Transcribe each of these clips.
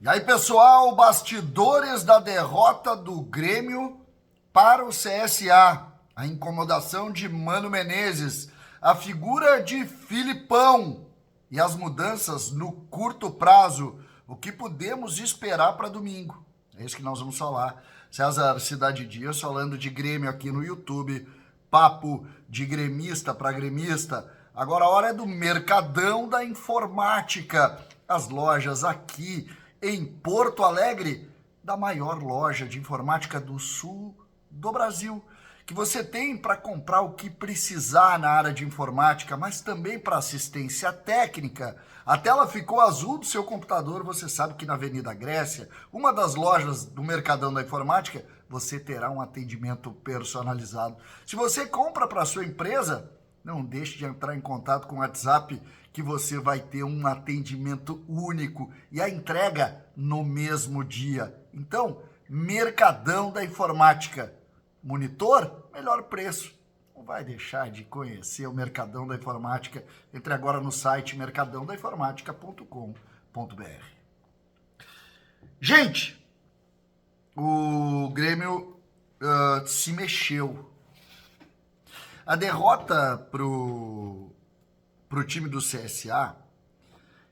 Aí, pessoal, bastidores da derrota do Grêmio para o CSA. A incomodação de Mano Menezes, a figura de Filipão e as mudanças no curto prazo. O que podemos esperar para domingo? É isso que nós vamos falar. César Cidade Dias falando de Grêmio aqui no YouTube. Papo de gremista para gremista. Agora a hora é do Mercadão da Informática. As lojas aqui em Porto Alegre, da maior loja de informática do sul do Brasil, que você tem para comprar o que precisar na área de informática, mas também para assistência técnica. A tela ficou azul do seu computador, você sabe que na Avenida Grécia, uma das lojas do Mercadão da Informática, você terá um atendimento personalizado. Se você compra para sua empresa, não deixe de entrar em contato com o WhatsApp, que você vai ter um atendimento único e a entrega no mesmo dia. Então, Mercadão da Informática. Monitor, melhor preço. Não vai deixar de conhecer o Mercadão da Informática. Entre agora no site mercadãodainformática.com.br. Gente, o Grêmio se mexeu. A derrota pro time do CSA,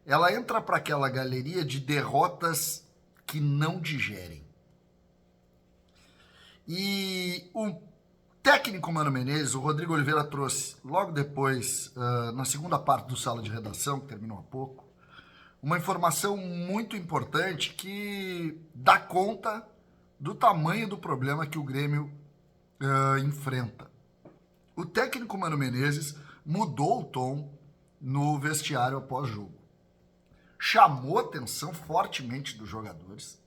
ela entra para aquela galeria de derrotas que não digerem. E o técnico Mano Menezes, o Rodrigo Oliveira, trouxe logo depois, na segunda parte do Sala de Redação, que terminou há pouco, uma informação muito importante que dá conta do tamanho do problema que o Grêmio enfrenta. O técnico Mano Menezes mudou o tom no vestiário após jogo. Chamou atenção fortemente dos jogadores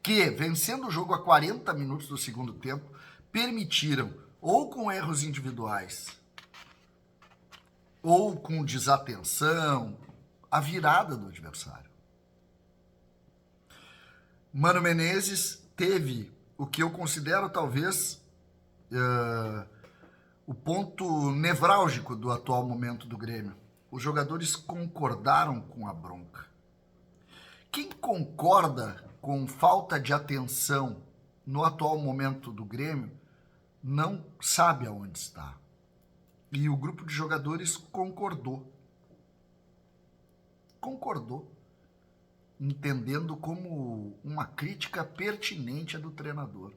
que, vencendo o jogo a 40 minutos do segundo tempo, permitiram, ou com erros individuais, ou com desatenção, a virada do adversário. Mano Menezes teve o que eu considero talvez o ponto nevrálgico do atual momento do Grêmio. Os jogadores concordaram com a bronca. Quem concorda com falta de atenção no atual momento do Grêmio não sabe aonde está. E o grupo de jogadores concordou. Concordou, entendendo como uma crítica pertinente à do treinador.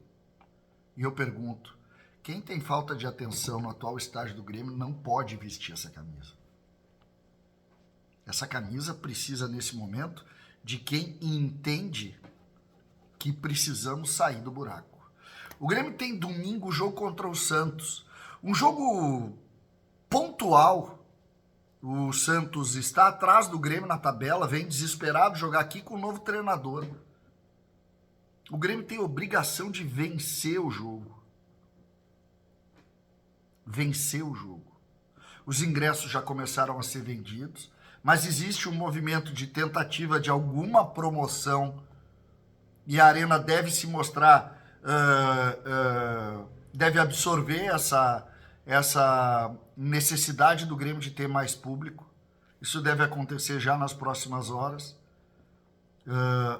E eu pergunto, quem tem falta de atenção no atual estágio do Grêmio não pode vestir essa camisa. Essa camisa precisa, nesse momento, de quem entende que precisamos sair do buraco. O Grêmio tem domingo o jogo contra o Santos. Um jogo pontual. O Santos está atrás do Grêmio na tabela, vem desesperado jogar aqui com o novo treinador. O Grêmio tem obrigação de vencer o jogo. Vencer o jogo. Os ingressos já começaram a ser vendidos, mas existe um movimento de tentativa de alguma promoção e a Arena deve se mostrar, deve absorver essa necessidade do Grêmio de ter mais público. Isso deve acontecer já nas próximas horas.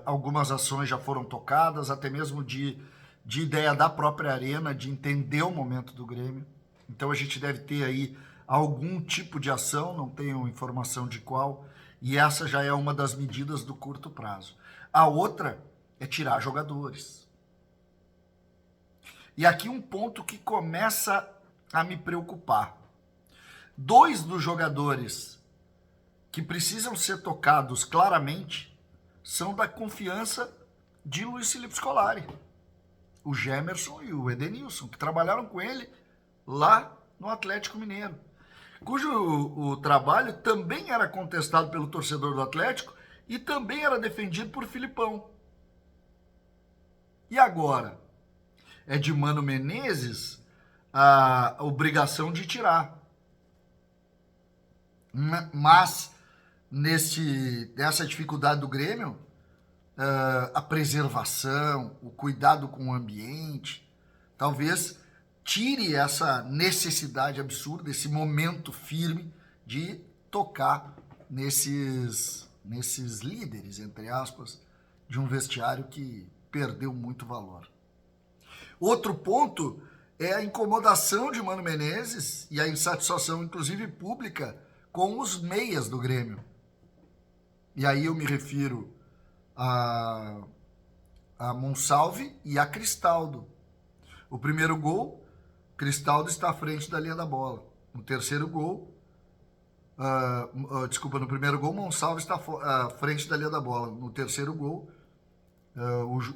Algumas ações já foram tocadas, até mesmo de ideia da própria Arena, de entender o momento do Grêmio. Então a gente deve ter aí algum tipo de ação, não tenho informação de qual, e essa já é uma das medidas do curto prazo. A outra é tirar jogadores. E aqui um ponto que começa a me preocupar. 2 dos jogadores que precisam ser tocados claramente são da confiança de Luiz Felipe Scolari. O Gemerson e o Edenilson, que trabalharam com ele lá no Atlético Mineiro, cujo o trabalho também era contestado pelo torcedor do Atlético e também era defendido por Filipão. E agora? É de Mano Menezes a obrigação de tirar. Mas, nessa dificuldade do Grêmio, a preservação, o cuidado com o ambiente, talvez tire essa necessidade absurda, esse momento firme de tocar nesses nesses líderes, entre aspas, de um vestiário que perdeu muito valor. Outro ponto é a incomodação de Mano Menezes e a insatisfação, inclusive pública, com os meias do Grêmio. E aí eu me refiro a Monsalve e a Cristaldo. O primeiro gol, Cristaldo está à frente da linha da bola. No terceiro gol, no primeiro gol, Monsalve está à frente da linha da bola. No terceiro gol,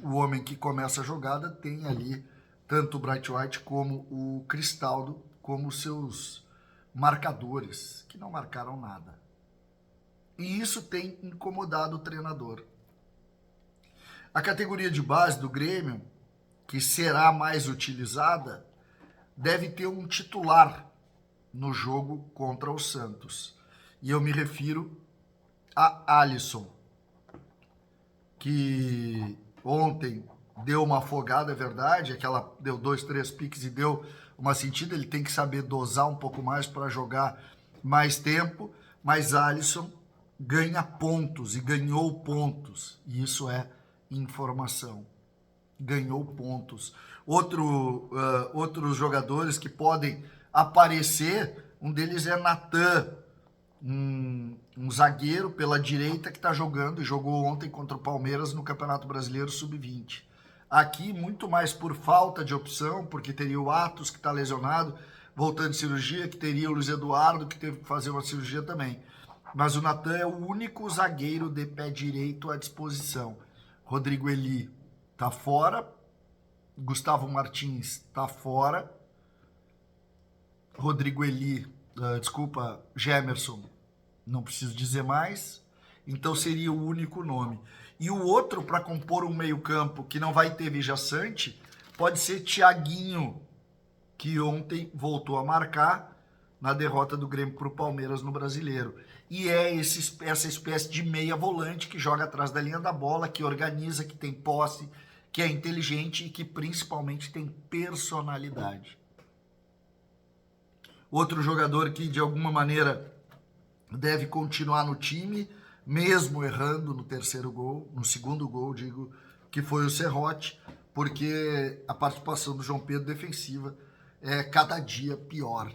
o homem que começa a jogada tem ali tanto o Bright White como o Cristaldo como seus marcadores, que não marcaram nada. E isso tem incomodado o treinador. A categoria de base do Grêmio, que será mais utilizada, deve ter um titular no jogo contra o Santos. E eu me refiro a Alisson, que ontem deu uma afogada, é verdade, aquela deu 2, 3 piques e deu uma sentida, ele tem que saber dosar um pouco mais para jogar mais tempo, mas Alisson ganha pontos e ganhou pontos, e isso é informação. Ganhou pontos. Outros jogadores que podem aparecer, um deles é Natan, um zagueiro pela direita que está jogando e jogou ontem contra o Palmeiras no Campeonato Brasileiro Sub-20. Aqui, muito mais por falta de opção, porque teria o Atos, que está lesionado, voltando de cirurgia, que teria o Luiz Eduardo, que teve que fazer uma cirurgia também. Mas o Natan é o único zagueiro de pé direito à disposição. Rodrigo Eli está fora, Gustavo Martins está fora, Gemerson, não preciso dizer mais, então seria o único nome. E o outro, para compor um meio-campo que não vai ter Vijaçante, pode ser Thiaguinho, que ontem voltou a marcar na derrota do Grêmio para o Palmeiras no Brasileiro. E é essa espécie de meia volante que joga atrás da linha da bola, que organiza, que tem posse, que é inteligente e que principalmente tem personalidade. Outro jogador que de alguma maneira deve continuar no time, mesmo errando no segundo gol, digo, que foi o Serrote, porque a participação do João Pedro defensiva é cada dia pior.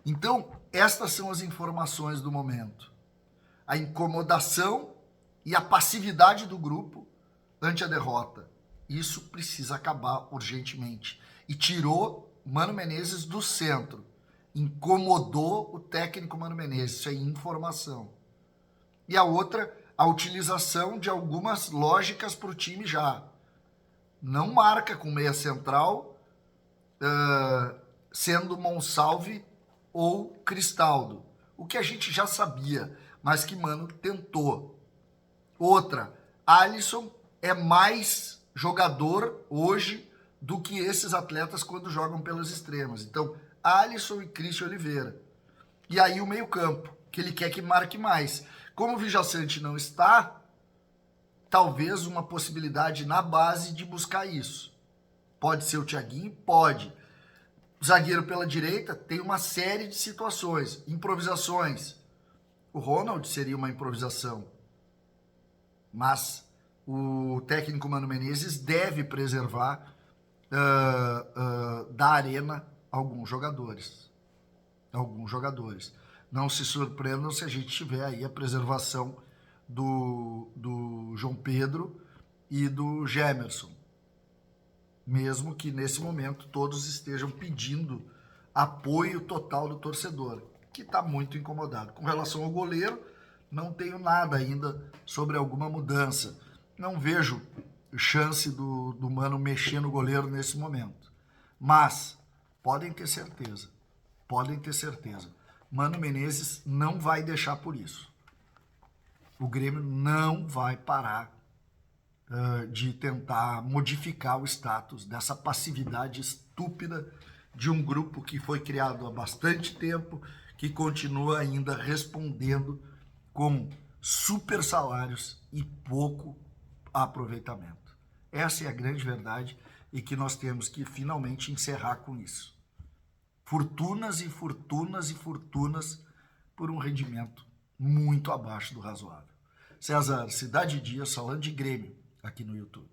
Então, estas são as informações do momento. A incomodação e a passividade do grupo ante a derrota. Isso precisa acabar urgentemente. E tirou Mano Menezes do centro. Incomodou o técnico Mano Menezes. Isso é informação. E a outra, a utilização de algumas lógicas para o time já. Não marca com meia central, sendo Monsalve ou Cristaldo. O que a gente já sabia, mas que Mano tentou. Outra, Alisson é mais jogador hoje do que esses atletas quando jogam pelas extremas. Então, Alisson e Christian Oliveira. E aí o meio-campo, que ele quer que marque mais. Como o Vijaçante não está, talvez uma possibilidade na base de buscar isso. Pode ser o Thiaguinho? Pode. O zagueiro pela direita tem uma série de situações, improvisações. O Ronald seria uma improvisação. Mas o técnico Mano Menezes deve preservar da arena alguns jogadores. Não se surpreendam se a gente tiver aí a preservação do João Pedro e do Gemerson. Mesmo que nesse momento todos estejam pedindo apoio total do torcedor, que está muito incomodado. Com relação ao goleiro, não tenho nada ainda sobre alguma mudança. Não vejo chance do Mano mexer no goleiro nesse momento. Mas podem ter certeza. Mano Menezes não vai deixar por isso. O Grêmio não vai parar de tentar modificar o status dessa passividade estúpida de um grupo que foi criado há bastante tempo, que continua ainda respondendo com super salários e pouco aproveitamento. Essa é a grande verdade e que nós temos que finalmente encerrar com isso. Fortunas e fortunas e fortunas por um rendimento muito abaixo do razoável. César Cidade Dias falando de Grêmio aqui no YouTube.